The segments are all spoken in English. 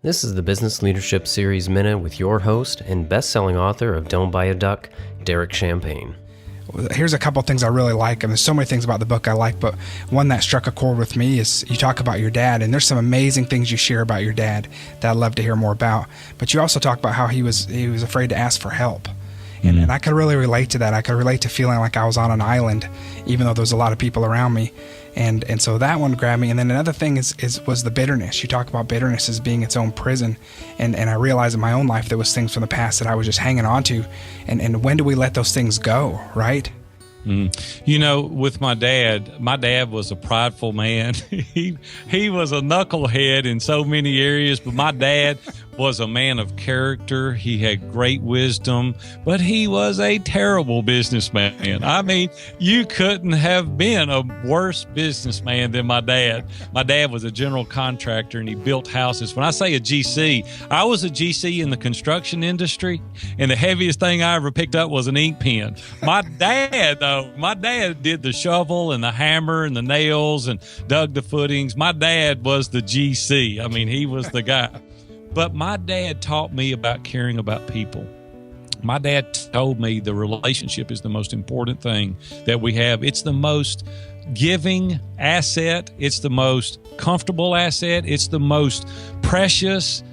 This is the Business Leadership Series Minute with your host and best-selling author of Don't Buy a Duck, Derek Champagne. Here's a couple things I really like, and there's so many things about the book I like, but one that struck a chord with me is you talk about your dad, and there's some amazing things you share about your dad that I'd love to hear more about. But you also talk about how he was afraid to ask for help. And I could really relate to that. I could relate to feeling like I was on an island, even though there was a lot of people around me. And so that one grabbed me. And then another thing was the bitterness. You talk about bitterness as being its own prison. And I realized in my own life there was things from the past that I was just hanging on to. And when do we let those things go, right? You know, with my dad was a prideful man. He was a knucklehead in so many areas, but my dad was a man of character. He had great wisdom, but he was a terrible businessman. I mean, you couldn't have been a worse businessman than my dad. My dad was a general contractor and he built houses. When I say a GC, I was a GC in the construction industry, and the heaviest thing I ever picked up was an ink pen. My dad did the shovel and the hammer and the nails and dug the footings. My dad was the GC. I mean, he was the guy. But my dad taught me about caring about people. My dad told me the relationship is the most important thing that we have. It's the most giving asset. It's the most comfortable asset. It's the most precious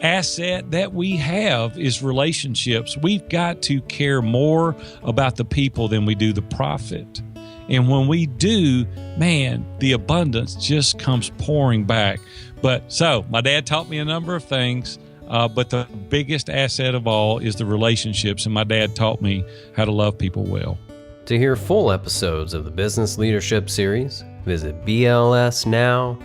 asset that we have is relationships. We've got to care more about the people than we do the profit. And when we do, man, the abundance just comes pouring back. So my dad taught me a number of things, but the biggest asset of all is the relationships. And my dad taught me how to love people well. To hear full episodes of the Business Leadership Series, visit blsnow.net.